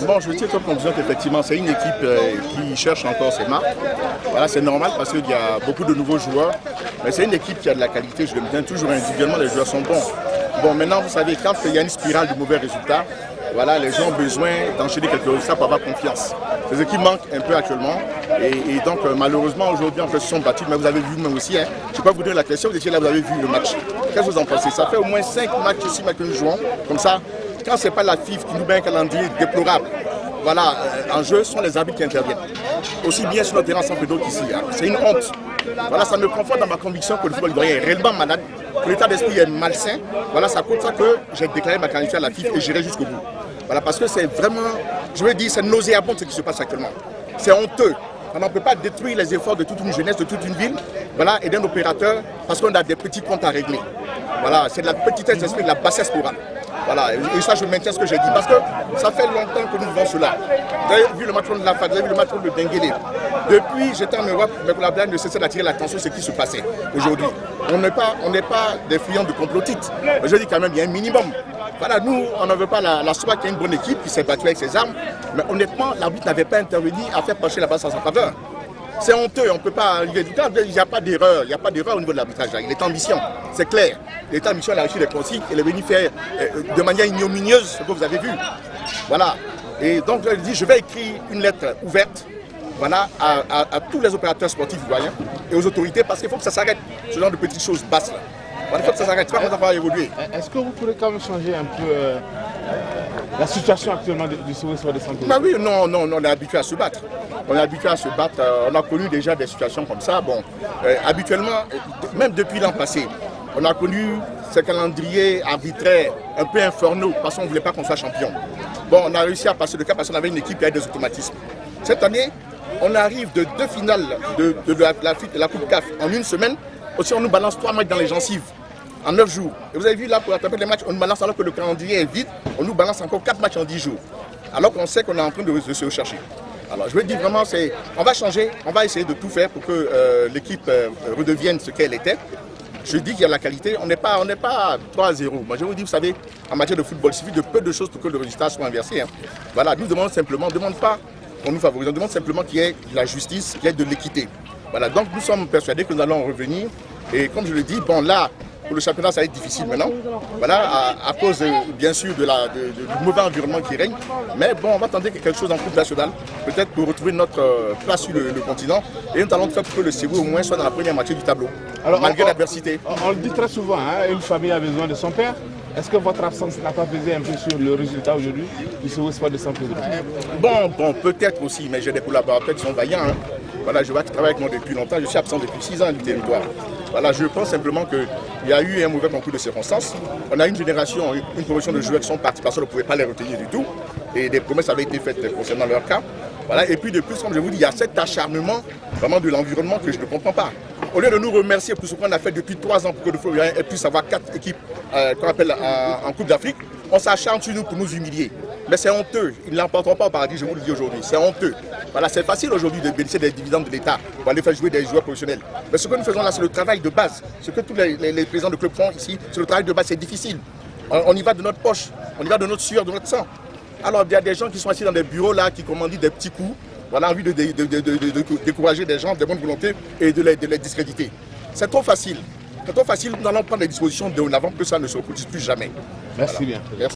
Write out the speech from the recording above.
Bon, je tiens comme conclusion qu'effectivement, c'est une équipe qui cherche encore ses marques. Voilà, c'est normal parce qu'il y a beaucoup de nouveaux joueurs. Mais c'est une équipe qui a de la qualité, je le dis toujours individuellement, les joueurs sont bons. Bon, maintenant, vous savez, quand il y a une spirale de mauvais résultats, voilà, les gens ont besoin d'enchaîner quelques résultats pour avoir confiance. Les équipes manquent un peu actuellement. Et donc, malheureusement, aujourd'hui, en fait, se sont battus. Mais vous avez vu vous-même aussi. Hein, je ne vais pas vous donner la question, vous étiez là, vous avez vu le match. Qu'est-ce que vous en pensez? Ça fait au moins 5 matchs, 6 matchs que nous jouons. Comme ça, quand ce n'est pas la FIF qui nous met un calendrier déplorable, voilà, en jeu, ce sont les arbitres qui interviennent. Aussi bien sur notre terrain sans que d'autres ici. Hein. C'est une honte. Voilà, ça me conforte dans ma conviction que le football ivoirien est réellement malade, que l'état d'esprit est malsain. Voilà, c'est pour ça que j'ai déclaré ma candidature à la FIF et j'irai jusqu'au bout. Voilà, parce que c'est vraiment, je veux dire, c'est nauséabond ce qui se passe actuellement. C'est honteux. On ne peut pas détruire les efforts de toute une jeunesse, de toute une ville, voilà, et d'un opérateur parce qu'on a des petits comptes à régler. Voilà, c'est de la petitesse d'esprit, de la bassesse morale. Voilà, et ça je maintiens ce que j'ai dit, parce que ça fait longtemps que nous vivons cela. Vous avez vu le match de la FAD, vous avez vu le match de Denguélé. Depuis j'étais en Europe, mes collaborateurs ne cessaient d'attirer l'attention sur ce qui se passait aujourd'hui. On n'est pas des friands de complotistes, mais je dis quand même il y a un minimum. Voilà, nous on ne veut pas la SWAT qui est une bonne équipe qui s'est battue avec ses armes, mais honnêtement l'arbitre n'avait pas intervenu à faire pencher la balance en sa faveur. C'est honteux, on ne peut pas. Il n'y a pas d'erreur, au niveau de l'arbitrage. Il est ambition, c'est clair. L'État en mission a reçu les consignes et est venu faire de manière ignominieuse ce que vous avez vu. Voilà. Et donc je dis, je vais écrire une lettre ouverte, voilà, à tous les opérateurs sportifs ivoiriens et aux autorités parce qu'il faut que ça s'arrête, ce genre de petites choses basses là. Voilà, il faut que ça s'arrête, c'est pas comme ça qu'on va évoluer. Est-ce que vous pourrez quand même changer un peu la situation actuellement du Sowéspor de Santé? Bah oui, non, on est habitué à se battre. On est habitué à se battre, on a connu déjà des situations comme ça. Bon, habituellement, même depuis l'an passé, on a connu ce calendrier arbitraire un peu infernaux parce qu'on ne voulait pas qu'on soit champion. Bon, on a réussi à passer le cap parce qu'on avait une équipe qui avait des automatismes. Cette année, on arrive de 2 finales de la Coupe CAF en une semaine. Aussi, on nous balance 3 matchs dans les gencives en 9 jours. Et vous avez vu là, pour attraper les matchs, on nous balance alors que le calendrier est vide, on nous balance encore 4 matchs en 10 jours. Alors qu'on sait qu'on est en train de se rechercher. Alors je veux dire vraiment, on va changer, on va essayer de tout faire pour que l'équipe redevienne ce qu'elle était. Je dis qu'il y a la qualité, on n'est pas à 3-0. Moi je vous dis, vous savez, en matière de football, il suffit de peu de choses pour que le résultat soit inversé. Hein. Voilà, nous demandons simplement, on ne demande pas qu'on nous favorise, on demande simplement qu'il y ait de la justice, qu'il y ait de l'équité. Voilà, donc nous sommes persuadés que nous allons revenir. Et comme je le dis, bon là, pour le championnat, ça va être difficile maintenant. Voilà, à cause bien sûr du mauvais environnement qui règne. Mais bon, on va tenter quelque chose en Coupe nationale, peut-être pour retrouver notre place sur le continent. Et nous allons faire pour que le Ségou au moins soit dans la première moitié du tableau, alors, malgré l'adversité. On le dit très souvent, hein, une famille a besoin de son père. Est-ce que votre absence n'a pas pesé un peu sur le résultat aujourd'hui du Sowéspor de Saint-Pédro? Bon, peut-être aussi, mais j'ai des collaborateurs qui sont vaillants. Hein. Voilà, je travaille avec moi depuis longtemps, je suis absent depuis 6 ans du territoire. Voilà, je pense simplement qu'il y a eu un mauvais concours de circonstances. On a une génération, une promotion de joueurs qui sont partis parce qu'on ne pouvait pas les retenir du tout. Et des promesses avaient été faites concernant leur cas. Voilà, et puis de plus, comme je vous dis, il y a cet acharnement vraiment de l'environnement que je ne comprends pas. Au lieu de nous remercier pour ce qu'on a fait depuis 3 ans pour que le football puisse avoir 4 équipes qu'on appelle en Coupe d'Afrique, on s'acharne sur nous pour nous humilier. Mais c'est honteux, ils ne l'emporteront pas au paradis, je vous le dis aujourd'hui, c'est honteux. Voilà, c'est facile aujourd'hui de bénéficier des dividendes de l'État pour aller faire jouer des joueurs professionnels. Mais ce que nous faisons là, c'est le travail de base. Ce que tous les présidents de clubs font ici, c'est le travail de base, c'est difficile. On y va de notre poche, on y va de notre sueur, de notre sang. Alors il y a des gens qui sont assis dans des bureaux là, qui commandent des petits coups, voilà, envie de décourager des gens de bonne volonté et de les discréditer. C'est trop facile. C'est trop facile, nous allons prendre les dispositions de l'avant que ça ne se reproduise plus jamais. Merci bien. Merci.